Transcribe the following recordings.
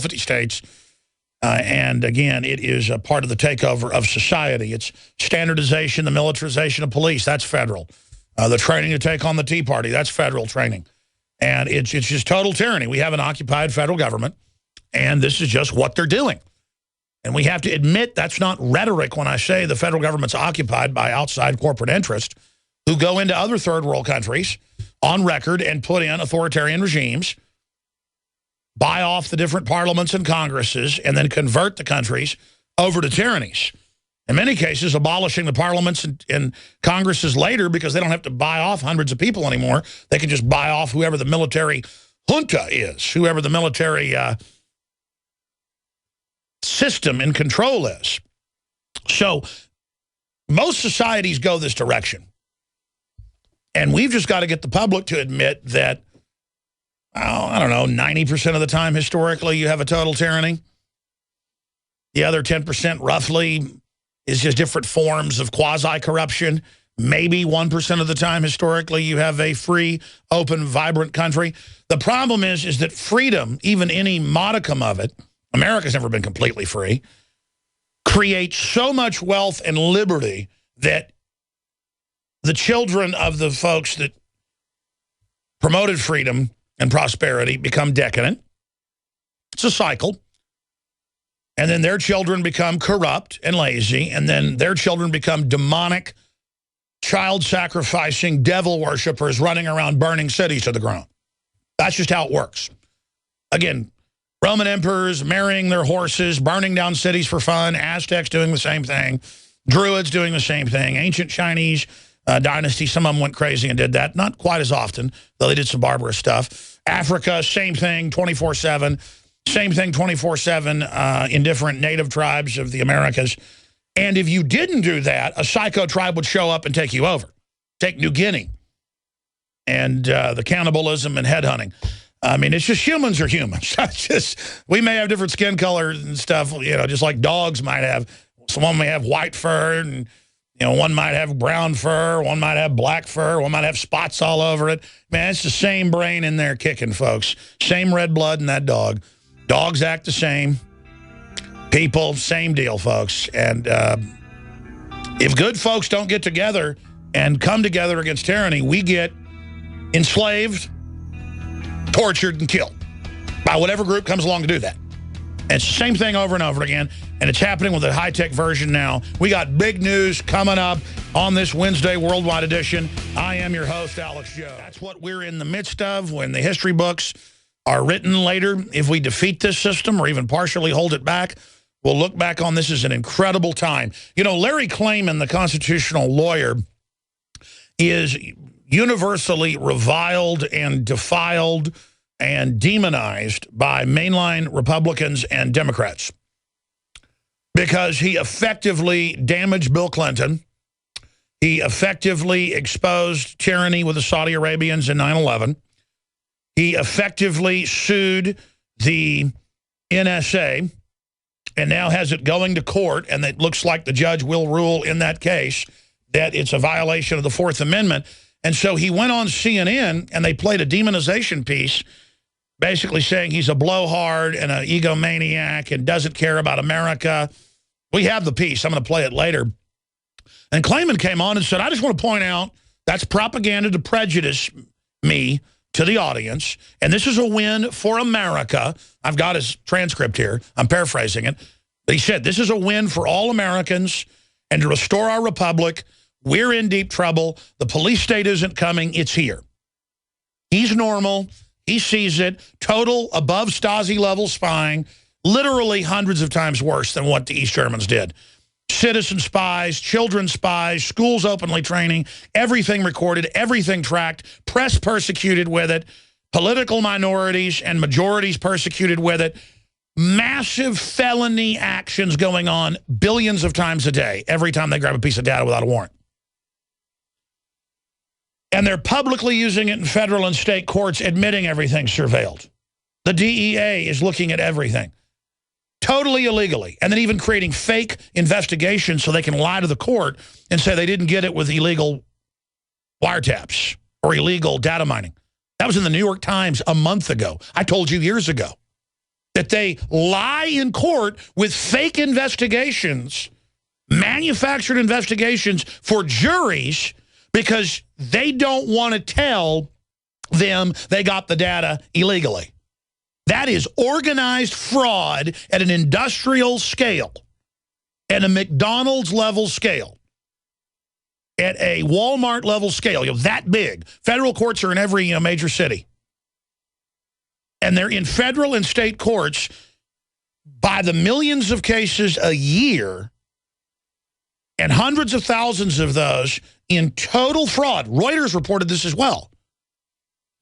50 states. And again, it is a part of the takeover of society. It's standardization, the militarization of police, that's federal. The training to take on the Tea Party, that's federal training. And it's just total tyranny. We have an occupied federal government, and this is just what they're doing. And we have to admit that's not rhetoric when I say the federal government's occupied by outside corporate interests who go into other third world countries on record and put in authoritarian regimes, buy off the different parliaments and congresses, and then convert the countries over to tyrannies. In many cases, abolishing the parliaments and congresses later because they don't have to buy off hundreds of people anymore. They can just buy off whoever the military junta is, whoever the military system and control is. So most societies go this direction. And we've just got to get the public to admit that, I don't know, 90% of the time historically you have a total tyranny. The other 10% roughly is just different forms of quasi-corruption. Maybe 1% of the time historically you have a free, open, vibrant country. The problem is that freedom, even any modicum of it, America's never been completely free, creates so much wealth and liberty that the children of the folks that promoted freedom and prosperity become decadent. It's a cycle. And then their children become corrupt and lazy, and then their children become demonic, child-sacrificing devil worshippers running around burning cities to the ground. That's just how it works. Again, Roman emperors marrying their horses, burning down cities for fun, Aztecs doing the same thing, Druids doing the same thing, ancient Chinese dynasty, some of them went crazy and did that. Not quite as often, though they did some barbarous stuff. Africa, same thing, 24/7. Same thing 24/7 in different native tribes of the Americas. And if you didn't do that, a psycho tribe would show up and take you over. Take New Guinea. And the cannibalism and headhunting. I mean, it's just humans are humans. We may have different skin colors and stuff, you know, just like dogs might have. Someone may have white fur, and you know, one might have brown fur, one might have black fur, one might have spots all over it. Man, it's the same brain in there kicking, folks. Same red blood in that dog. Dogs act the same. People, same deal, folks. And if good folks don't get together and come together against tyranny, we get enslaved, tortured, and killed by whatever group comes along to do that. And it's the same thing over and over again, and it's happening with a high-tech version now. We got big news coming up on this Wednesday Worldwide Edition. I am your host, Alex Joe. That's what we're in the midst of when the history books are written later. If we defeat this system or even partially hold it back, we'll look back on this as an incredible time. You know, Larry Klayman, the constitutional lawyer, is universally reviled and defiled and demonized by mainline Republicans and Democrats because he effectively damaged Bill Clinton. He effectively exposed tyranny with the Saudi Arabians in 9/11. He effectively sued the NSA and now has it going to court, and it looks like the judge will rule in that case that it's a violation of the Fourth Amendment. And so he went on CNN, and they played a demonization piece basically saying he's a blowhard and an egomaniac and doesn't care about America. We have the piece. I'm going to play it later. And Klayman came on and said, I just want to point out that's propaganda to prejudice me to the audience, and this is a win for America. I've got his transcript here. I'm paraphrasing it. But he said, this is a win for all Americans, and to restore our republic, we're in deep trouble. The police state isn't coming. It's here. He's normal. He sees it. Total above Stasi-level spying, literally hundreds of times worse than what the East Germans did. Citizen spies, children spies, schools openly training, everything recorded, everything tracked, press persecuted with it, political minorities and majorities persecuted with it, massive felony actions going on billions of times a day, every time they grab a piece of data without a warrant. And they're publicly using it in federal and state courts, admitting everything's surveilled. The DEA is looking at everything. Totally illegally, and then even creating fake investigations so they can lie to the court and say they didn't get it with illegal wiretaps or illegal data mining. That was in the New York Times a month ago. I told you years ago. that they lie in court with fake investigations, manufactured investigations for juries because they don't want to tell them they got the data illegally. That is organized fraud at an industrial scale, at a McDonald's level scale, at a Walmart level scale, that big. Federal courts are in every major city. And they're in federal and state courts by the millions of cases a year, and hundreds of thousands of those in total fraud. Reuters reported this as well.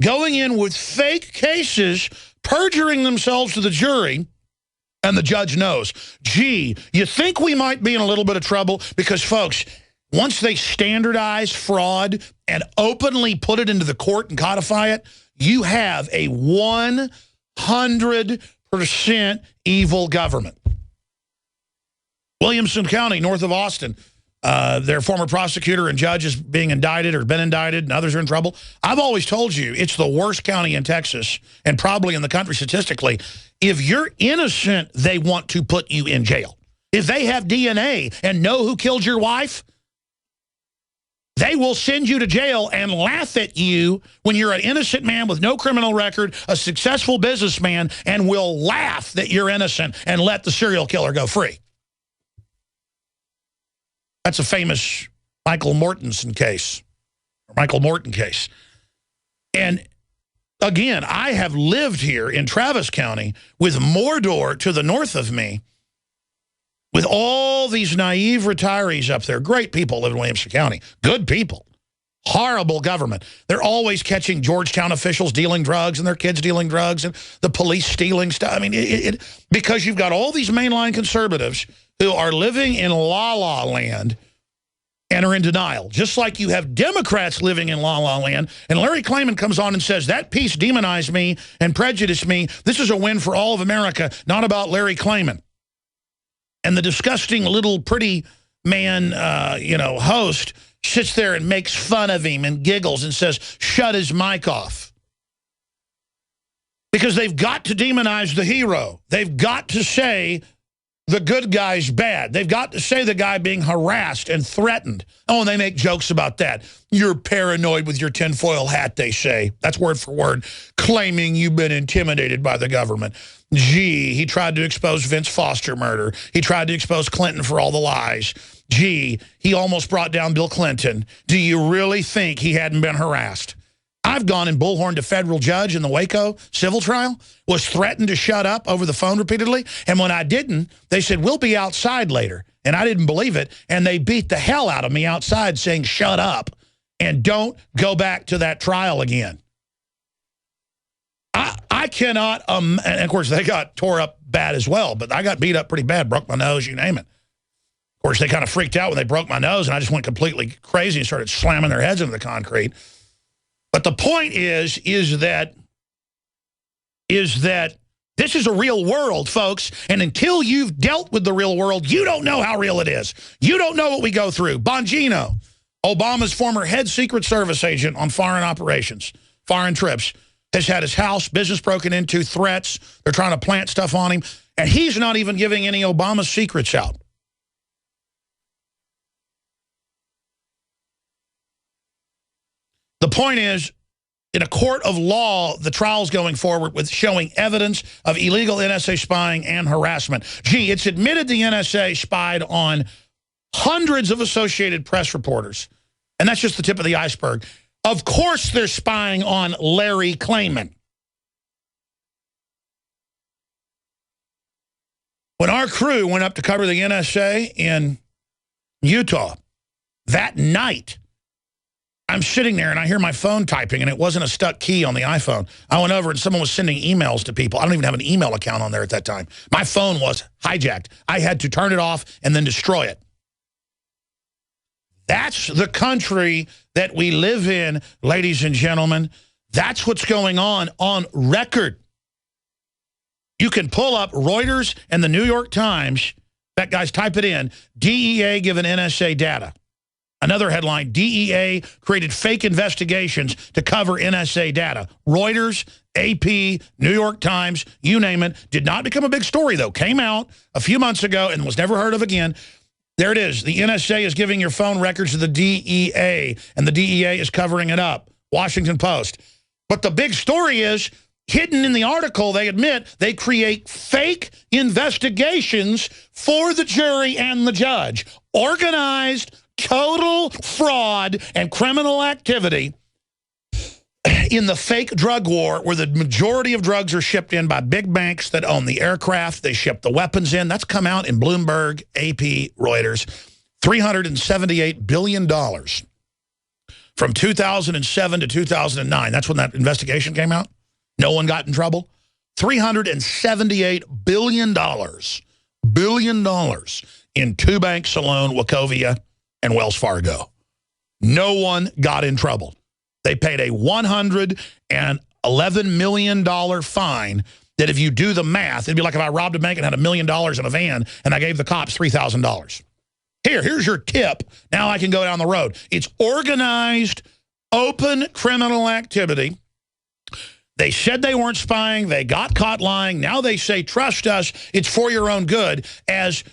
Going in with fake cases, perjuring themselves to the jury, and the judge knows. Gee, you think we might be in a little bit of trouble? Because, folks, once they standardize fraud and openly put it into the court and codify it, you have a 100% evil government. Williamson County, north of Austin, their former prosecutor and judge is being indicted or been indicted, and others are in trouble. I've always told you it's the worst county in Texas and probably in the country statistically. If you're innocent, they want to put you in jail. If they have DNA and know who killed your wife, they will send you to jail and laugh at you when you're an innocent man with no criminal record, a successful businessman, and will laugh that you're innocent and let the serial killer go free. That's a famous Michael Mortensen case, or Michael Morton case. And again, I have lived here in Travis County with Mordor to the north of me, with all these naive retirees up there. Great people live in Williamson County. Good people. Horrible government. They're always catching Georgetown officials dealing drugs and their kids dealing drugs and the police stealing stuff. I mean, because you've got all these mainline conservatives who are living in la-la land and are in denial. Just like you have Democrats living in la-la land. And Larry Klayman comes on and says, that piece demonized me and prejudiced me. This is a win for all of America, not about Larry Klayman. And the disgusting little pretty man, host sits there and makes fun of him and giggles and says, shut his mic off. Because they've got to demonize the hero. They've got to say the good guy's bad. They've got to say the guy being harassed and threatened. Oh, and they make jokes about that. You're paranoid with your tinfoil hat, they say. That's word for word. Claiming you've been intimidated by the government. Gee, he tried to expose Vince Foster murder. He tried to expose Clinton for all the lies. Gee, he almost brought down Bill Clinton. Do you really think he hadn't been harassed? I've gone and bullhorned a federal judge in the Waco civil trial, was threatened to shut up over the phone repeatedly, and when I didn't, they said, we'll be outside later. And I didn't believe it, and they beat the hell out of me outside saying, shut up, and don't go back to that trial again. I cannot, and of course, they got tore up bad as well, but I got beat up pretty bad, broke my nose, you name it. Of course, they kind of freaked out when they broke my nose, and I just went completely crazy and started slamming their heads into the concrete. But the point is that this is a real world, folks, and until you've dealt with the real world, you don't know how real it is. You don't know what we go through. Bongino, Obama's former head Secret Service agent on foreign operations, foreign trips, has had his house, business broken into, threats. They're trying to plant stuff on him, and he's not even giving any Obama secrets out. The point is, in a court of law, the trial's going forward with showing evidence of illegal NSA spying and harassment. Gee, it's admitted the NSA spied on hundreds of Associated Press reporters. And that's just the tip of the iceberg. Of course they're spying on Larry Klayman. When our crew went up to cover the NSA in Utah, that night, I'm sitting there and I hear my phone typing, and it wasn't a stuck key on the iPhone. I went over and someone was sending emails to people. I don't even have an email account on there at that time. My phone was hijacked. I had to turn it off and then destroy it. That's the country that we live in, ladies and gentlemen. That's what's going on record. You can pull up Reuters and the New York Times. In fact, guys, type it in. DEA given NSA data. Another headline, DEA created fake investigations to cover NSA data. Reuters, AP, New York Times, you name it. Did not become a big story, though. Came out a few months ago and was never heard of again. There it is. The NSA is giving your phone records to the DEA, and the DEA is covering it up. Washington Post. But the big story is, hidden in the article, they admit they create fake investigations for the jury and the judge. Organized, total fraud and criminal activity in the fake drug war, where the majority of drugs are shipped in by big banks that own the aircraft. They ship the weapons in. That's come out in Bloomberg, AP, Reuters. $378 billion from 2007 to 2009. That's when that investigation came out. No one got in trouble. $378 billion in two banks alone, Wachovia and Wells Fargo. No one got in trouble. They paid a $111 million fine that, if you do the math, it'd be like if I robbed a bank and had $1 million in a van and I gave the cops $3,000. Here's your tip. Now I can go down the road. It's organized, open criminal activity. They said they weren't spying. They got caught lying. Now they say, trust us. It's for your own good. As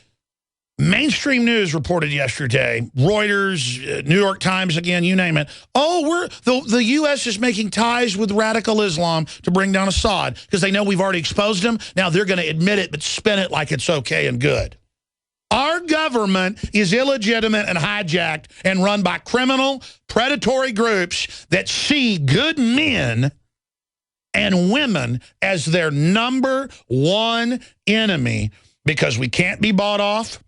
mainstream news reported yesterday, Reuters, New York Times, again, you name it. Oh, the U.S. is making ties with radical Islam to bring down Assad because they know we've already exposed them. Now they're going to admit it, but spin it like it's okay and good. Our government is illegitimate and hijacked and run by criminal, predatory groups that see good men and women as their #1 enemy, because we can't be bought off.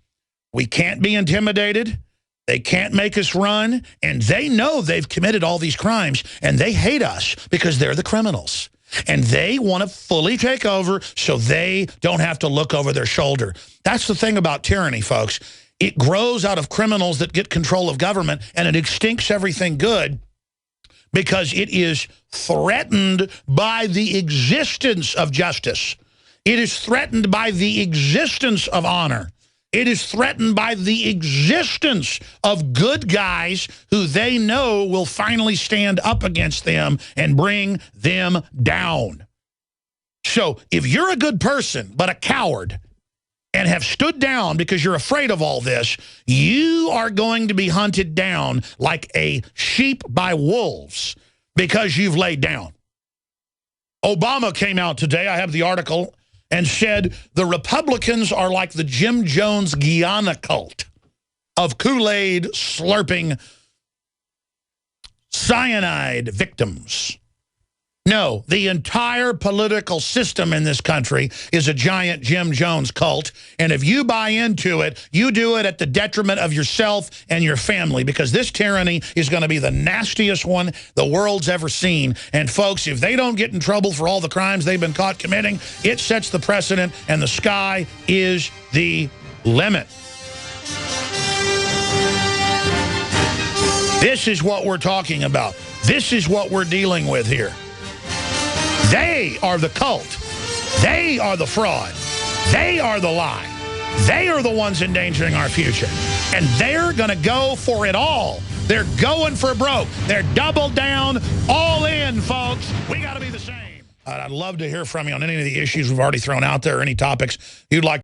We can't be intimidated. They can't make us run. And they know they've committed all these crimes, and they hate us because they're the criminals. And they want to fully take over so they don't have to look over their shoulder. That's the thing about tyranny, folks. It grows out of criminals that get control of government, and it extincts everything good because it is threatened by the existence of justice. It is threatened by the existence of honor. It is threatened by the existence of good guys who they know will finally stand up against them and bring them down. So if you're a good person but a coward and have stood down because you're afraid of all this, you are going to be hunted down like a sheep by wolves because you've laid down. Obama came out today, I have the article, and said the Republicans are like the Jim Jones Guyana cult of Kool-Aid slurping cyanide victims. No, the entire political system in this country is a giant Jim Jones cult, and if you buy into it, you do it at the detriment of yourself and your family, because this tyranny is going to be the nastiest one the world's ever seen. And folks, if they don't get in trouble for all the crimes they've been caught committing, it sets the precedent, and the sky is the limit. This is what we're talking about. This is what we're dealing with here. They are the cult. They are the fraud. They are the lie. They are the ones endangering our future. And they're going to go for it all. They're going for broke. They're double down, all in, folks. We got to be the same. I'd love to hear from you on any of the issues we've already thrown out there, or any topics you'd like